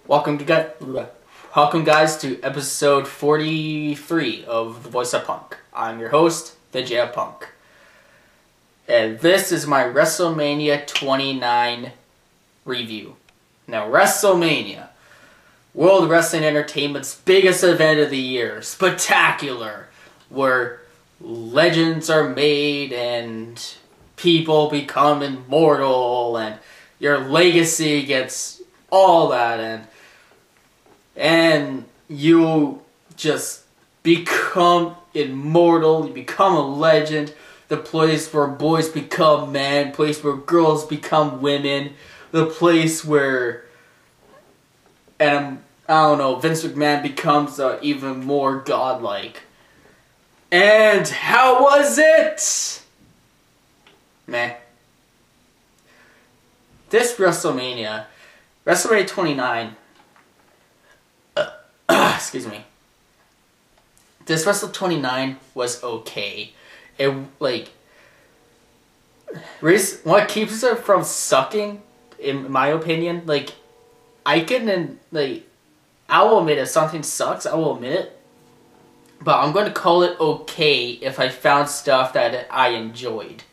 Welcome guys to episode 43 of the VoiceOFpunk. I'm your host, the Punk. And this is my WrestleMania 29 review. Now, WrestleMania, World Wrestling Entertainment's biggest event of the year, spectacular, where legends are made and people become immortal and your legacy gets all that, and you just become immortal, you become a legend, the place where boys become men, place where girls become women, the place where, and I don't know, Vince McMahon becomes even more godlike. And how was it? Meh. This WrestleMania 29, excuse me. This Wrestle 29 was okay. It, what keeps it from sucking, in my opinion, I will admit if something sucks, I will admit it. But I'm going to call it okay if I found stuff that I enjoyed.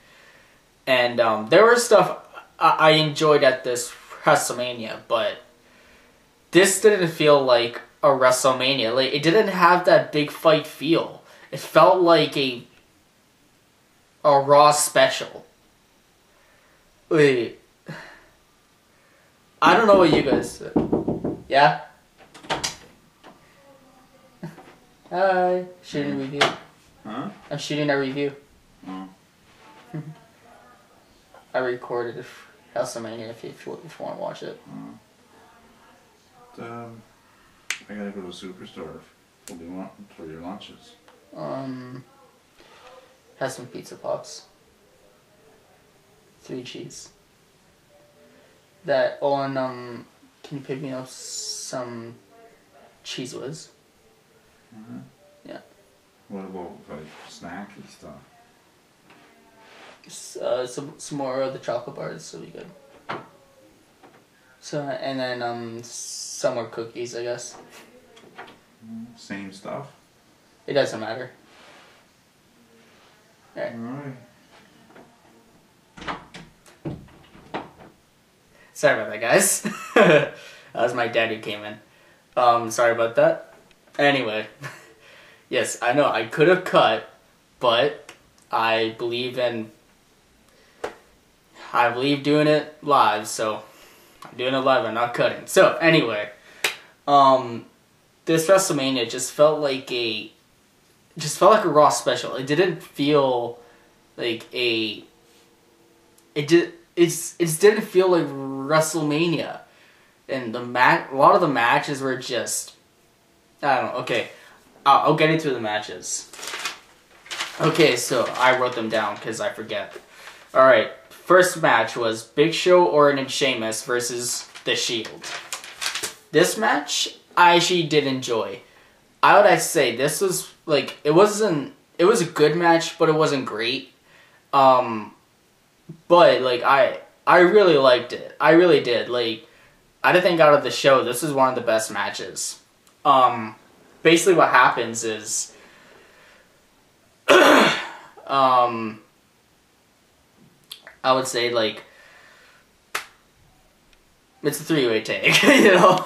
And there was stuff I enjoyed at this WrestleMania, but this didn't feel like a WrestleMania. It didn't have that big fight feel. It felt like a Raw special. Wait. I don't know what you guys said. Yeah? Hi. Shooting a review. Huh? I'm shooting a review. Oh. I recorded WrestleMania if you want to watch it. I gotta go to Superstore. What do you want for your lunches? Has some pizza pops. 3 cheese. That on, can you pick me up some Cheese Whiz? Yeah. What about snacky stuff? Some more of the chocolate bars, so be good. So, and then some more cookies, I guess. Same stuff? It doesn't matter. Alright. Sorry about that, guys. That was my dad who came in. Sorry about that. Anyway. Yes, I know, I could have cut, but I believe doing it live, so I'm doing it live, I'm not cutting. So, anyway, this WrestleMania just felt like a Raw special. It didn't feel like it didn't feel like WrestleMania. And a lot of the matches were just, I don't know, okay, I'll get into the matches. Okay, so I wrote them down because I forget. Alright, first match was Big Show, Orton, and Sheamus versus The Shield. This match, I actually did enjoy. I would say this was, it was a good match, but it wasn't great. But, I really liked it. I really did. I think out of the show, this is one of the best matches. Basically what happens is, I would say, it's a 3-way tag, you know?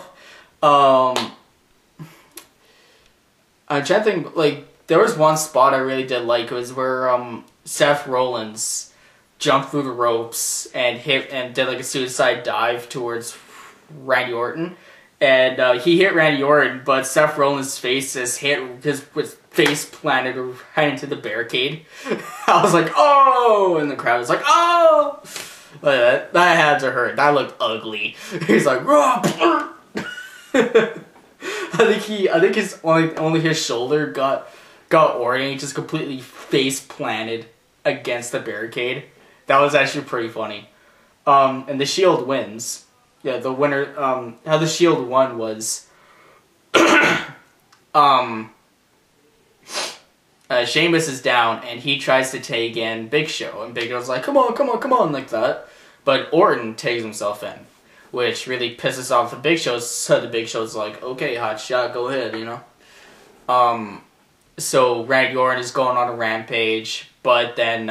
I'm trying to think, there was one spot I really did like. It was where, Seth Rollins jumped through the ropes and did, a suicide dive towards Randy Orton. And, he hit Randy Orton, but Seth Rollins' face just hit his face planted right into the barricade. I was like, oh! And the crowd was like, oh! That had to hurt. That looked ugly. He's like, I think his only his shoulder got Orton. He just completely face planted against the barricade. That was actually pretty funny. And the Shield wins. Yeah, the winner. How the Shield won was, Sheamus is down and he tries to tag in Big Show, and Big Show's like, come on, like that. But Orton tags himself in. which really pisses off the Big Show. So the Big Show's like, okay, hot shot, go ahead, you know. So Randy Orton is going on a rampage, but then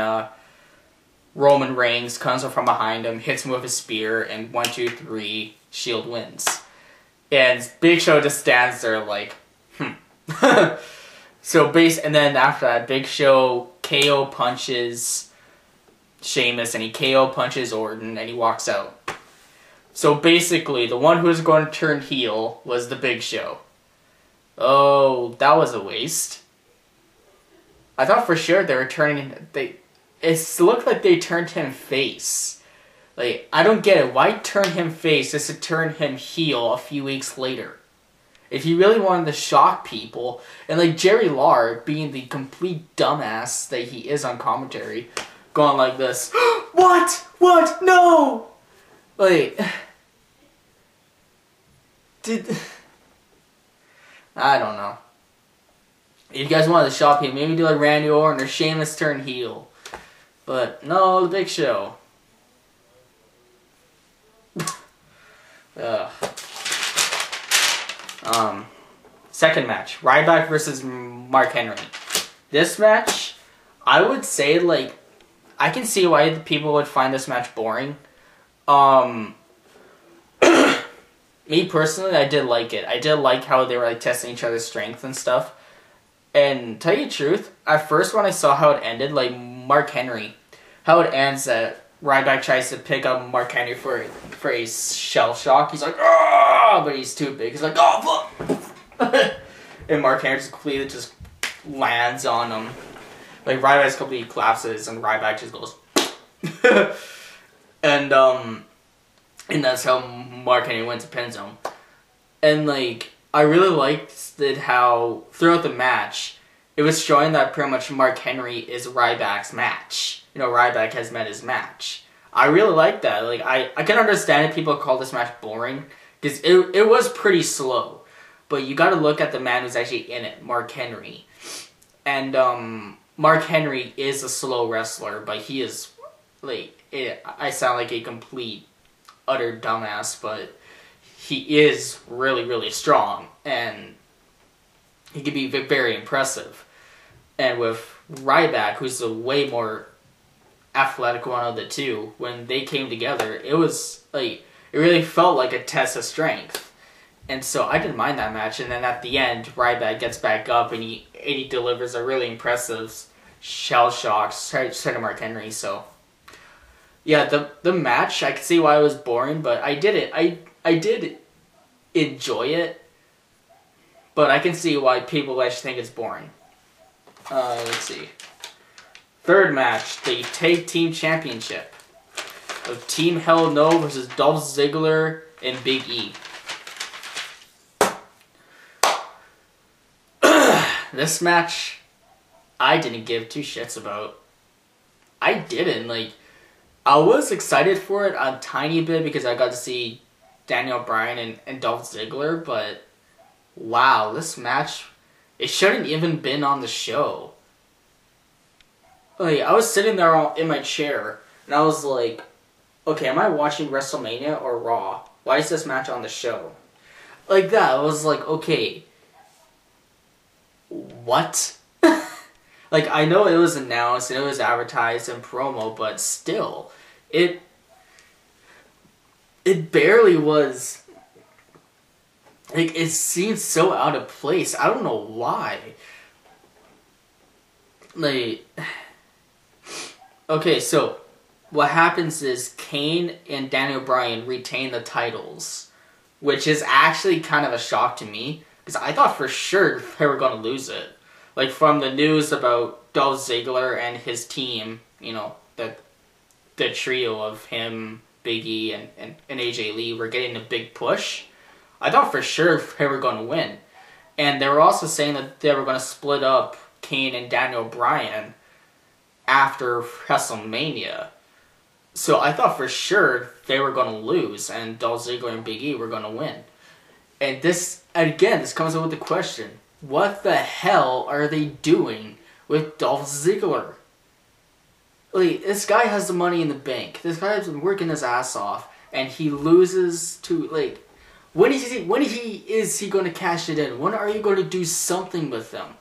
Roman Reigns comes up from behind him, hits him with a spear, and 1, 2, 3, Shield wins. And Big Show just stands there like, and then after that, Big Show KO punches Sheamus, and he KO punches Orton, and he walks out. So basically, the one who was going to turn heel was the Big Show. Oh, that was a waste. I thought for sure they were turning... It looked like they turned him face. Like, I don't get it. Why turn him face just to turn him heel a few weeks later? If you really wanted to shock people, and like Jerry Lawler being the complete dumbass that he is on commentary, going like this, What? What? No! Like... I don't know. If you guys wanted to shock people, maybe do like Randy Orton or Sheamus turn heel. But no, the Big Show. Second match, Ryback versus Mark Henry. This match, I would say, like, I can see why the people would find this match boring. Me personally, I did like it. I did like how they were like testing each other's strength and stuff. And tell you the truth, at first when I saw how it ended, like Mark Henry, how it ends that Ryback tries to pick up Mark Henry for a shell shock. He's like, ah, but he's too big. He's like, oh fuck, and Mark Henry just completely just lands on him. Like Ryback completely collapses, and Ryback just goes, and that's how Mark Henry went to pin zone. And like, I really liked that how throughout the match, it was showing that pretty much Mark Henry is Ryback's match. You know, Ryback has met his match. I really like that. Like, I can understand if people call this match boring, because it was pretty slow. But you gotta look at the man who's actually in it, Mark Henry. And Mark Henry is a slow wrestler, but he is, like, I sound like a complete, utter dumbass, but he is really, really strong, and he can be very impressive. And with Ryback, who's a way more athletic one of the two, when they came together, it was like, it really felt like a test of strength. And so I didn't mind that match. And then at the end, Ryback gets back up and he delivers a really impressive shell shock straight to Mark Henry. So yeah, the match, I could see why it was boring, but I did enjoy it. But I can see why people actually think it's boring. Let's see. Third match, the Tag Team Championship of Team Hell No versus Dolph Ziggler and Big E. This match, I didn't give two shits about. I didn't. Like, I was excited for it a tiny bit because I got to see Daniel Bryan and Dolph Ziggler, but wow, this match, it shouldn't even been on the show. Like, I was sitting there in my chair, and I was like, okay, am I watching WrestleMania or Raw? Why is this match on the show? Like that, I was like, okay, what? Like, I know it was announced and it was advertised in promo, but still, it barely was. Like, it seemed so out of place. I don't know why. Like, okay, so what happens is Kane and Daniel Bryan retain the titles, which is actually kind of a shock to me, because I thought for sure they were going to lose it. Like, from the news about Dolph Ziggler and his team, you know, the trio of him, Big E, and AJ Lee were getting a big push. I thought for sure they were going to win. And they were also saying that they were going to split up Kane and Daniel Bryan after WrestleMania. So I thought for sure they were going to lose and Dolph Ziggler and Big E were going to win. And this, again, this comes up with the question, what the hell are they doing with Dolph Ziggler? Like, this guy has the money in the bank. This guy has been working his ass off. and he loses to, like, when is he going to cash it in? When are you going to do something with him?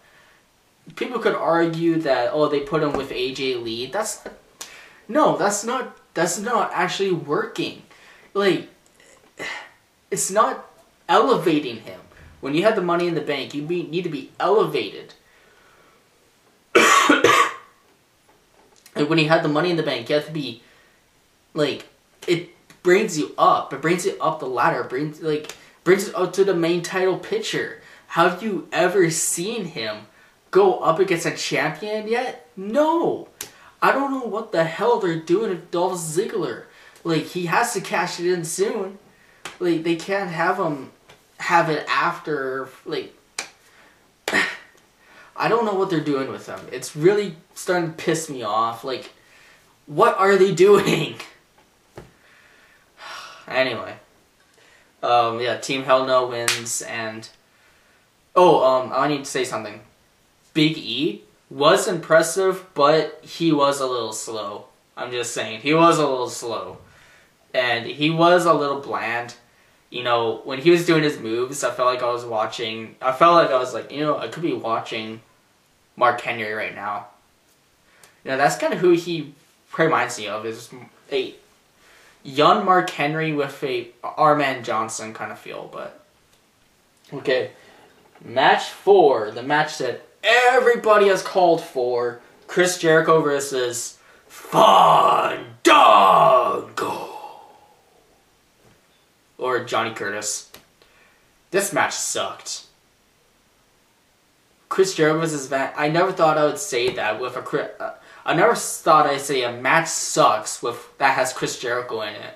People could argue that, oh, they put him with AJ Lee. That's not actually working. Like, it's not elevating him. When you have the Money in the Bank, you need to be elevated. And when you have the Money in the Bank, you have to be, like, it brings you up. It brings you up the ladder. It brings it up to the main title picture. Have you ever seen him go up against a champion yet? No. I don't know what the hell they're doing with Dolph Ziggler. Like, he has to cash it in soon. Like, they can't have him have it after, like... I don't know what they're doing with him. It's really starting to piss me off. Like, what are they doing? Anyway. Yeah, Team Hell No wins, and... Oh, I need to say something. Big E was impressive, but he was a little slow. I'm just saying, he was a little slow. And he was a little bland. You know, when he was doing his moves, I felt like I was like, you know, I could be watching Mark Henry right now. You know, that's kind of who he reminds me of, is a young Mark Henry with a R-Man Johnson kind of feel, but... Okay, match 4, the match that everybody has called for, Chris Jericho versus Fandango. Or Johnny Curtis. This match sucked. Chris Jericho versus I never thought I would say that with a... I never thought I'd say a match sucks that has Chris Jericho in it.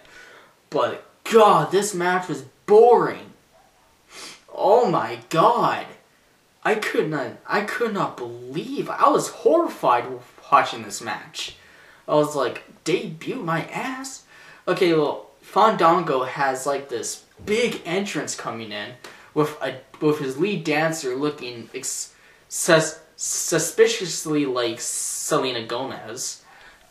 But, God, this match was boring. Oh my God. I could not believe. I was horrified watching this match. I was like, debut my ass? Okay, well, Fandango has like this big entrance coming in with his lead dancer looking suspiciously like Selena Gomez,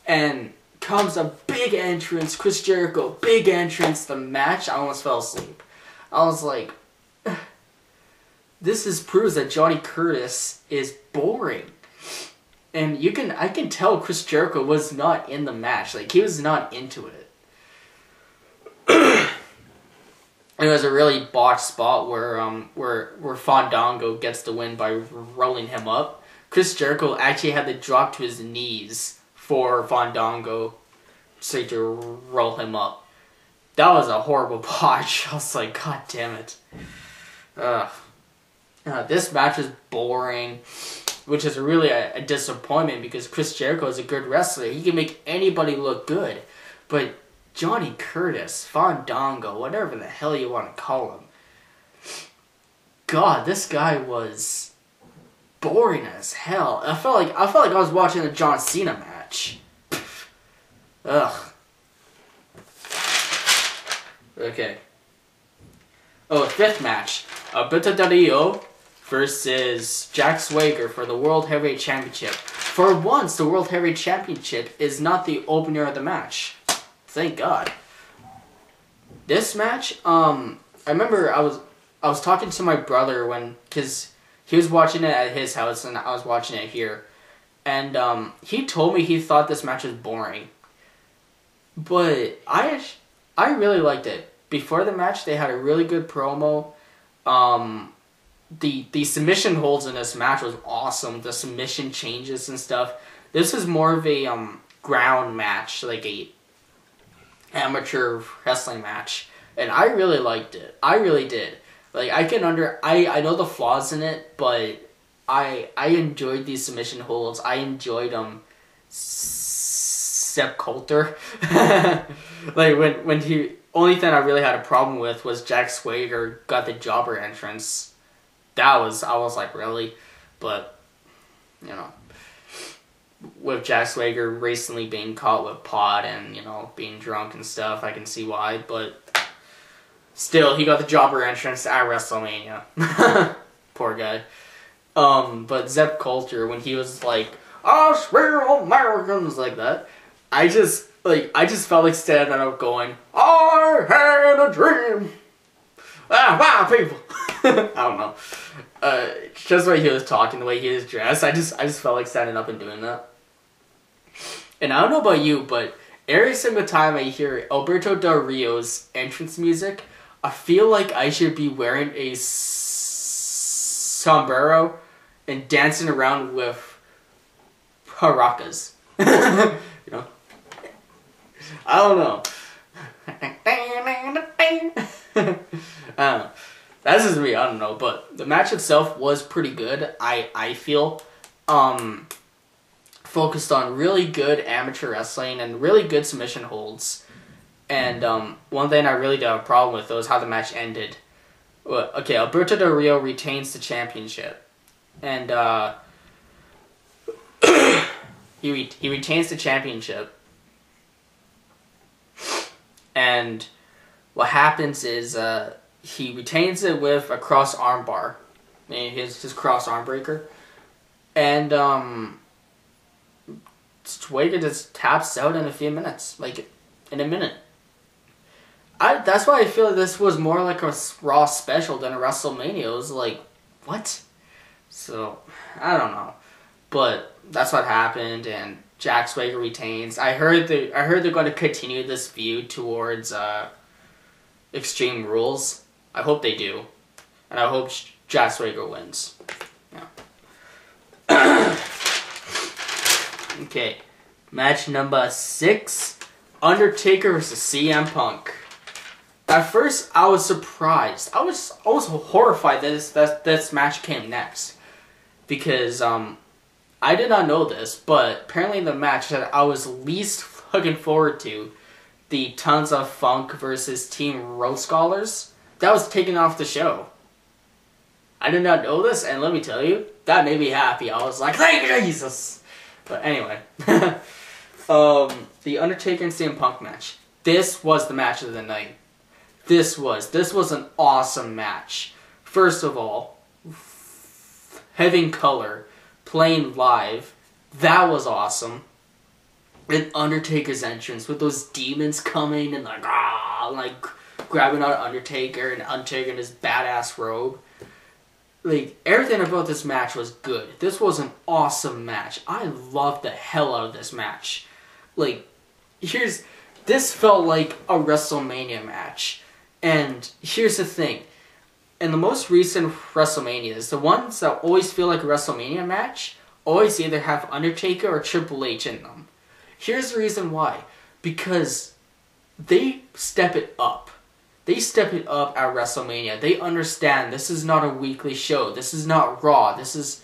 and comes a big entrance, Chris Jericho, big entrance, the match. I almost fell asleep. I was like, this proves that Johnny Curtis is boring. And I can tell Chris Jericho was not in the match. Like, he was not into it. It was a really botched spot where Fandango gets the win by rolling him up. Chris Jericho actually had to drop to his knees for Fandango to roll him up. That was a horrible botch. I was like, God damn it. This match is boring, which is really a disappointment because Chris Jericho is a good wrestler. He can make anybody look good. But Johnny Curtis, Fandango, whatever the hell you want to call him. God, this guy was boring as hell. I felt like I was watching a John Cena match. Ugh. Okay. Oh, 5th match. Alberto versus Jack Swagger for the World Heavyweight Championship. For once, the World Heavyweight Championship is not the opener of the match. Thank God. This match, I remember I was talking to my brother because he was watching it at his house and I was watching it here, and he told me he thought this match was boring. But I really liked it. Before the match, they had a really good promo. The submission holds in this match was awesome. The submission changes and stuff. This is more of a ground match, like a amateur wrestling match, and I really liked it. I really did. Like, I know the flaws in it, but I enjoyed these submission holds. I enjoyed Sepp Coulter. Like when he only thing I really had a problem with was Jack Swagger got the jobber entrance. I was like, really? But you know, with Jack Swagger recently being caught with pot and, you know, being drunk and stuff, I can see why, but still, he got the jobber entrance at WrestleMania. Poor guy. But Sepp Coulter, when he was like, I swear Americans, like that, I just felt like standing up going, I had a dream. Wow, people. I don't know. Just the way he was talking, the way he was dressed, I just felt like standing up and doing that. And I don't know about you, but every single time I hear Alberto Del Rio's entrance music, I feel like I should be wearing a sombrero and dancing around with haracas. You know? I don't know. That's just me, I don't know. But the match itself was pretty good, I feel. Focused on really good amateur wrestling and really good submission holds. And one thing I really don't have a problem with was how the match ended. Well, okay, Alberto Del Rio retains the championship. And he retains the championship. And what happens is he retains it with a cross arm bar. His cross arm breaker. And Swagger just taps out in a few minutes. Like, in a minute. That's why I feel like this was more like a Raw special than a WrestleMania. It was like, what? So, I don't know. But that's what happened, and Jack Swagger retains. I heard they're going to continue this feud towards Extreme Rules. I hope they do. And I hope Jack Swagger wins. Yeah. Okay. Match number 6. Undertaker versus CM Punk. At first, I was surprised. I was horrified that this match came next. Because, I did not know this, but apparently the match that I was least looking forward to, the Tons of Funk versus Team Rose Scholars, that was taken off the show. I did not know this, and let me tell you, that made me happy. I was like, thank Jesus! But anyway, the Undertaker and CM Punk match. This was the match of the night. This was an awesome match. First of all, having color, playing live, that was awesome. And Undertaker's entrance with those demons coming and like grabbing out Undertaker and Undertaker in his badass robe. Like, everything about this match was good. This was an awesome match. I loved the hell out of this match. Like, this felt like a WrestleMania match. And here's the thing. In the most recent WrestleManias, the ones that always feel like a WrestleMania match always either have Undertaker or Triple H in them. Here's the reason why. Because they step it up. They step it up at WrestleMania. They understand this is not a weekly show. This is not Raw. This is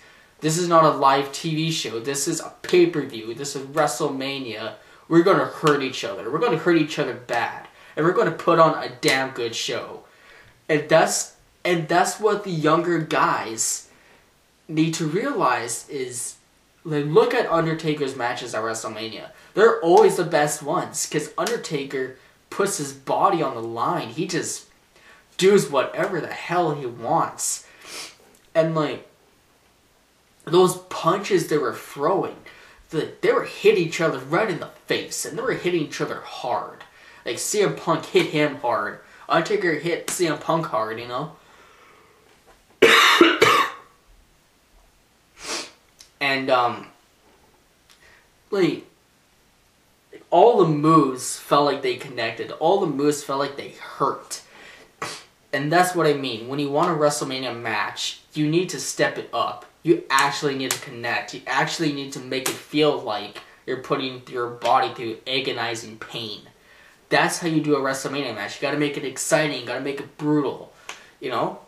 not a live TV show. This is a pay-per-view. This is WrestleMania. We're going to hurt each other. We're going to hurt each other bad. And we're going to put on a damn good show. And that's what the younger guys need to realize is, like, look at Undertaker's matches at WrestleMania. They're always the best ones. Because Undertaker puts his body on the line. He just does whatever the hell he wants. And, like, those punches they were throwing, they were hitting each other right in the face. And they were hitting each other hard. Like, CM Punk hit him hard. Undertaker hit CM Punk hard, you know? And, like, all the moves felt like they connected. All the moves felt like they hurt. And that's what I mean. When you want a WrestleMania match, you need to step it up. You actually need to connect. You actually need to make it feel like you're putting your body through agonizing pain. That's how you do a WrestleMania match. You gotta make it exciting. You gotta make it brutal. You know?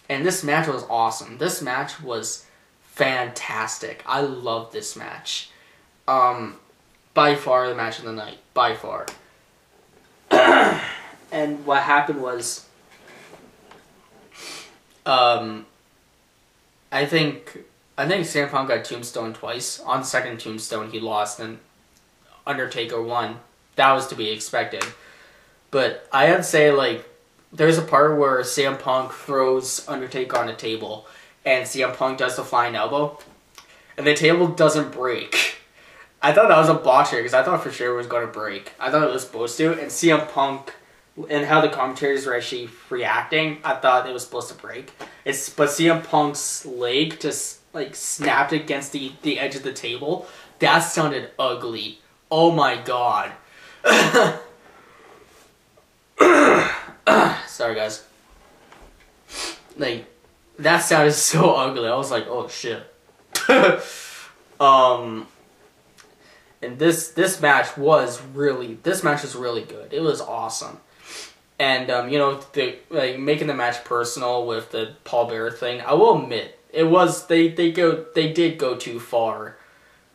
And this match was awesome. This match was fantastic. I love this match. By far the match of the night. By far. And what happened was, I think CM Punk got tombstone twice. On the second tombstone, he lost, and Undertaker won. That was to be expected. But I had to say, like, there's a part where CM Punk throws Undertaker on a table, and CM Punk does the flying elbow, and the table doesn't break. I thought that was a botcher, because I thought for sure it was going to break. I thought it was supposed to, and CM Punk and how the commentators were actually reacting, I thought it was supposed to break. But CM Punk's leg just like snapped against the edge of the table. That sounded ugly. Oh my god. Sorry guys. Like, that sounded so ugly. I was like, oh shit. And this match was really good. It was awesome. And making the match personal with the Paul Bearer thing, I will admit, it was they did go too far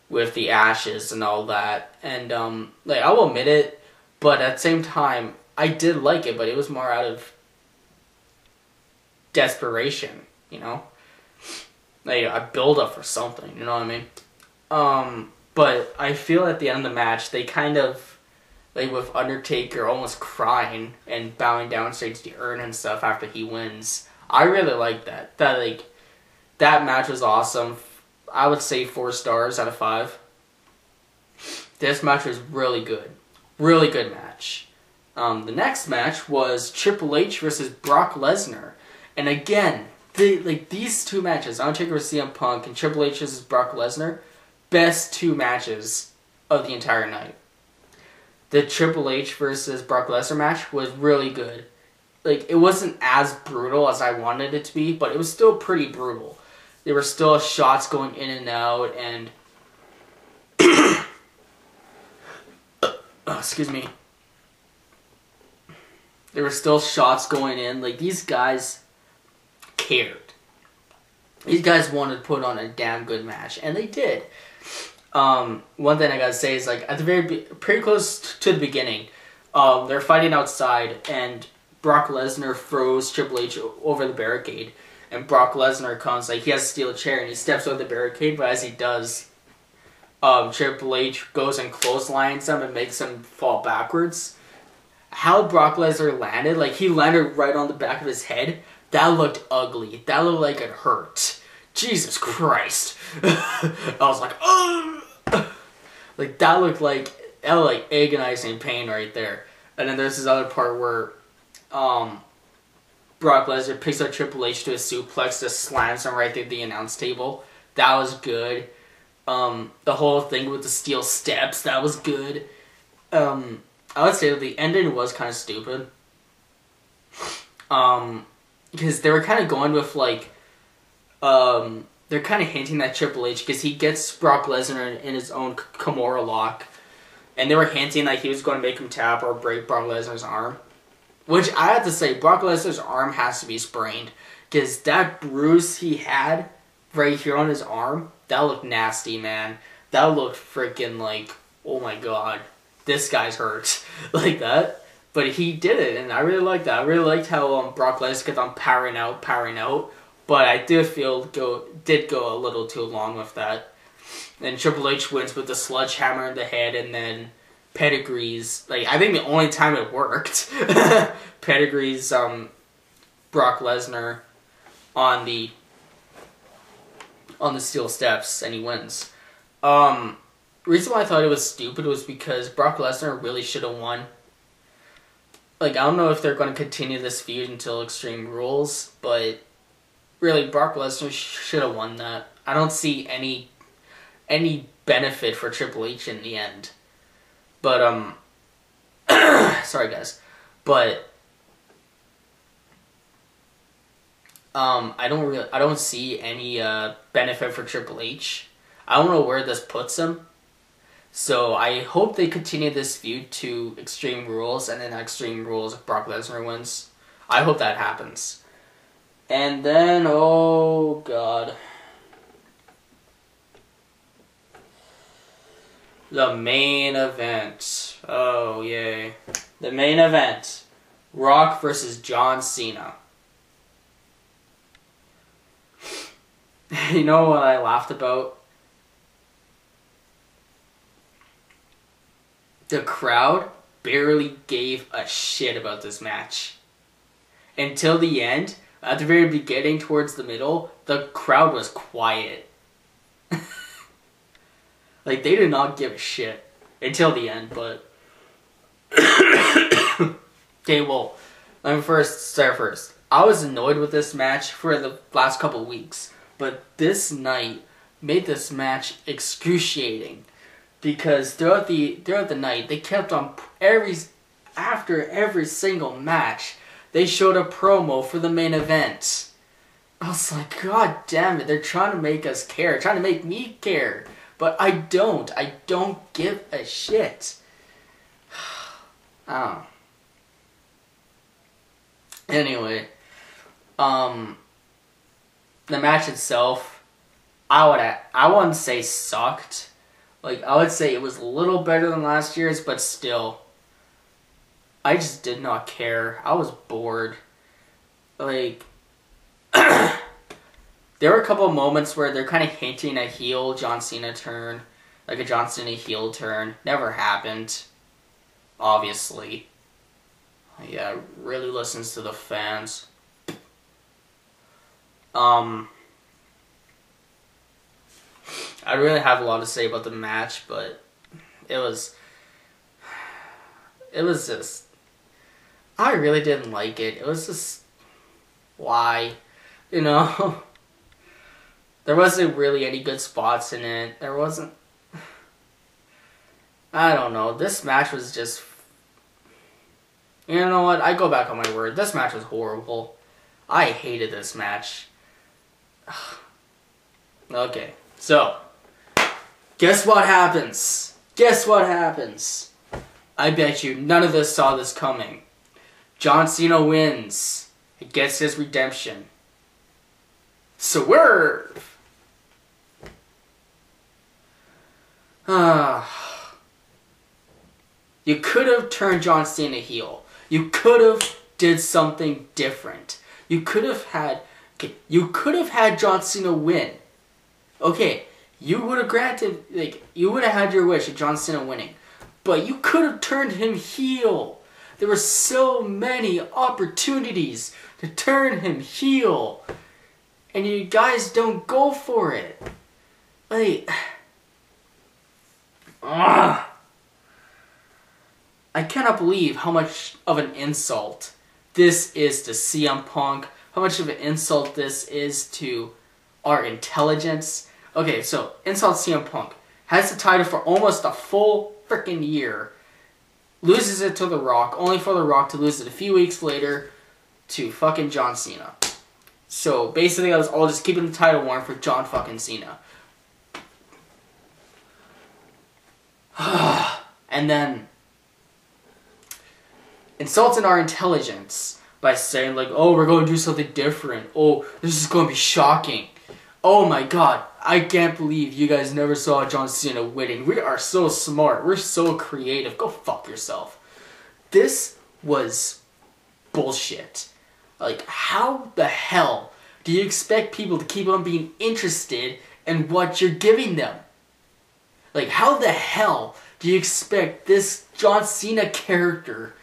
with the ashes and all that. And I will admit it, but at the same time, I did like it, but it was more out of desperation, like a build up for something, you know what I mean? But I feel at the end of the match, they kind of, like with Undertaker almost crying and bowing down stage to the urn and stuff after he wins. I really like that. That match was awesome. I would say 4 stars out of 5. This match was really good. Really good match. The next match was Triple H versus Brock Lesnar. And again, these 2 matches, Undertaker versus CM Punk and Triple H versus Brock Lesnar, best 2 matches of the entire night. The Triple H versus Brock Lesnar match was really good. Like, it wasn't as brutal as I wanted it to be, but it was still pretty brutal. There were still shots going in and out, and excuse me. There were still shots going in. Like, these guys cared. These guys wanted to put on a damn good match, and they did. One thing I gotta say is, like, at the pretty close to the beginning, they're fighting outside, and Brock Lesnar throws Triple H over the barricade, and Brock Lesnar comes, like, he has to steal a chair, and he steps over the barricade, but as he does, Triple H goes and clotheslines him and makes him fall backwards. How Brock Lesnar landed, like, he landed right on the back of his head. That looked ugly. That looked like it hurt. Jesus Christ. I was like, oh! Like, that looked like agonizing pain right there. And then there's this other part where Brock Lesnar picks up Triple H to a suplex, just slams him right through the announce table. That was good. The whole thing with the steel steps, that was good. I would say that the ending was kind of stupid. Because they were kind of going with, like, they're kind of hinting that Triple H, because he gets Brock Lesnar in his own Kimura lock, and they were hinting like he was going to make him tap or break Brock Lesnar's arm. Which, I have to say, Brock Lesnar's arm has to be sprained, because that bruise he had right here on his arm, that looked nasty, man. That looked freaking like, oh my god, this guy's hurt. Like that. But he did it, and I really liked that. I really liked how Brock Lesnar kept on powering out. But I did feel did go a little too long with that. And Triple H wins with the sledgehammer in the head, and then pedigrees. Like, I think the only time it worked, pedigrees Brock Lesnar on the steel steps, and he wins. Reason why I thought it was stupid was because Brock Lesnar really should have won. Like, I don't know if they're going to continue this feud until Extreme Rules, but really, Brock Lesnar should have won that. I don't see any benefit for Triple H in the end. But, sorry guys. But, I don't see any, benefit for Triple H. I don't know where this puts him. So I hope they continue this feud to Extreme Rules, and then Extreme Rules Brock Lesnar wins. I hope that happens. And then, oh god. The main event. Oh, yay. The main event. Rock versus John Cena. You know what I laughed about? The crowd barely gave a shit about this match. Until the end, at the very beginning towards the middle, the crowd was quiet. Like, they did not give a shit until the end, but Okay, well, let me start first. I was annoyed with this match for the last couple of weeks, but this night made this match excruciating because throughout the night they kept on after every single match they showed a promo for the main event. I was like, God damn it! They're trying to make us care, trying to make me care, but I don't. I don't give a shit. Oh. Anyway, the match itself, I wouldn't say sucked. Like, I would say it was a little better than last year's, but still, I just did not care. I was bored. Like, there were a couple of moments where they're kind of hinting a heel John Cena turn, like a John Cena heel turn. Never happened, obviously. Yeah, really listens to the fans. I really have a lot to say about the match, but it was just, I really didn't like it. It was just, why? You know? There wasn't really any good spots in it. There wasn't, I don't know. This match was just, you know what? I go back on my word. This match was horrible. I hated this match. Okay, so, guess what happens? Guess what happens? I bet you none of us saw this coming. John Cena wins. He gets his redemption. Swerve! You could have turned John Cena heel. You could have did something different. You could have had John Cena win. Okay, you would have granted, you would have had your wish of John Cena winning. But you could have turned him heel. There were so many opportunities to turn him heel. And you guys don't go for it. Like, I cannot believe how much of an insult this is to CM Punk. How much of an insult this is to our intelligence. Okay, so insult CM Punk. Has the title for almost a full freaking year. Loses it to The Rock, only for The Rock to lose it a few weeks later to fucking John Cena. So basically I was all just keeping the title warm for John fucking Cena. And then insulting our intelligence by saying like, oh, we're going to do something different. Oh, this is going to be shocking. Oh my god, I can't believe you guys never saw John Cena winning. We are so smart. We're so creative. Go fuck yourself. This was bullshit. Like, how the hell do you expect people to keep on being interested in what you're giving them? Like, how the hell do you expect this John Cena character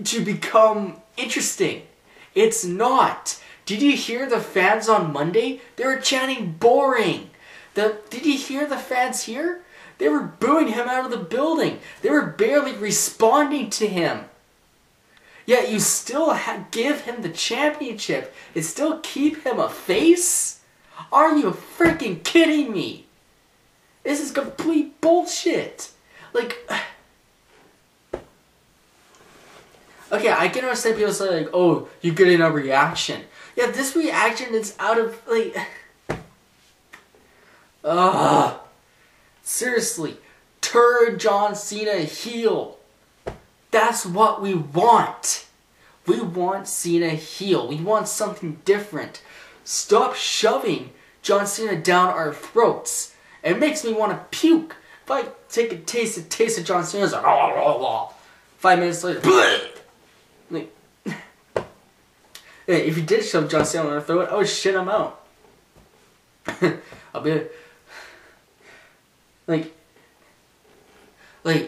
to become interesting? It's not. Did you hear the fans on Monday? They were chanting boring. Did you hear the fans here? They were booing him out of the building. They were barely responding to him. Yet you still give him the championship and still keep him a face? Are you freaking kidding me? This is complete bullshit. Like, okay, I can understand people say like, oh, you're getting a reaction. Yeah, this reaction is out of, like, seriously, turn John Cena heel. That's what we want. We want Cena heel. We want something different. Stop shoving John Cena down our throats. It makes me want to puke. If I take a taste of John Cena, it's like, 5 minutes later, like, if you did shove John Cena on our throat, I would shit him out. I'll be like,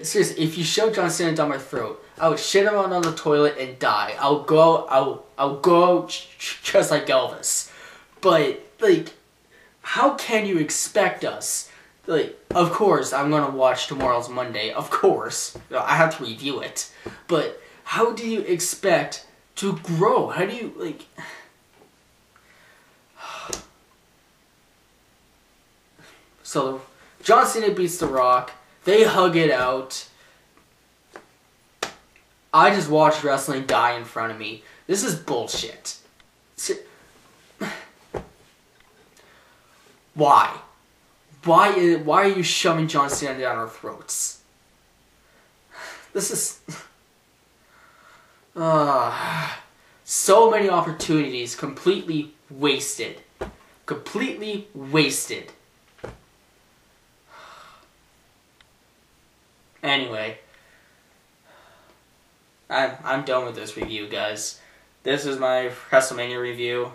seriously, if you shove John Cena down my throat, I would shit him out on the toilet and die. I'll go out just like Elvis. But, like, how can you expect us? like, of course, I'm gonna watch tomorrow's Monday. Of course, I have to review it. But how do you expect to grow? How do you like? So, John Cena beats The Rock. They hug it out. I just watched wrestling die in front of me. This is bullshit. Why? Why are you shoving John Cena down our throats? This is... so many opportunities completely wasted. Completely wasted. Anyway, I'm done with this review, guys. This is my WrestleMania review.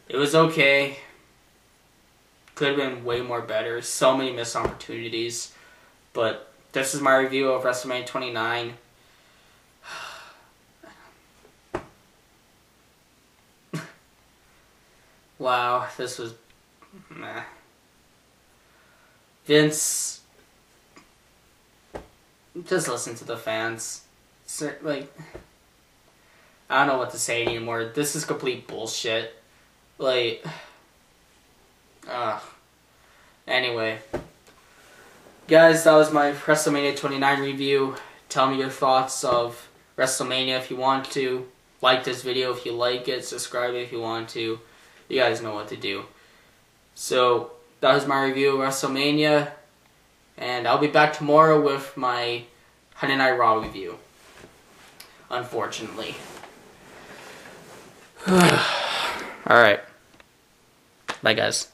It was okay. Could have been way more better. So many missed opportunities. But this is my review of WrestleMania 29. Wow, this was... meh. Vince... just listen to the fans. Like... I don't know what to say anymore. This is complete bullshit. Like... Anyway. Guys, that was my WrestleMania 29 review. Tell me your thoughts of WrestleMania if you want to. Like this video if you like it. Subscribe if you want to. You guys know what to do. So, that was my review of WrestleMania. And I'll be back tomorrow with my Monday Night Raw review. Unfortunately. Alright. Bye, guys.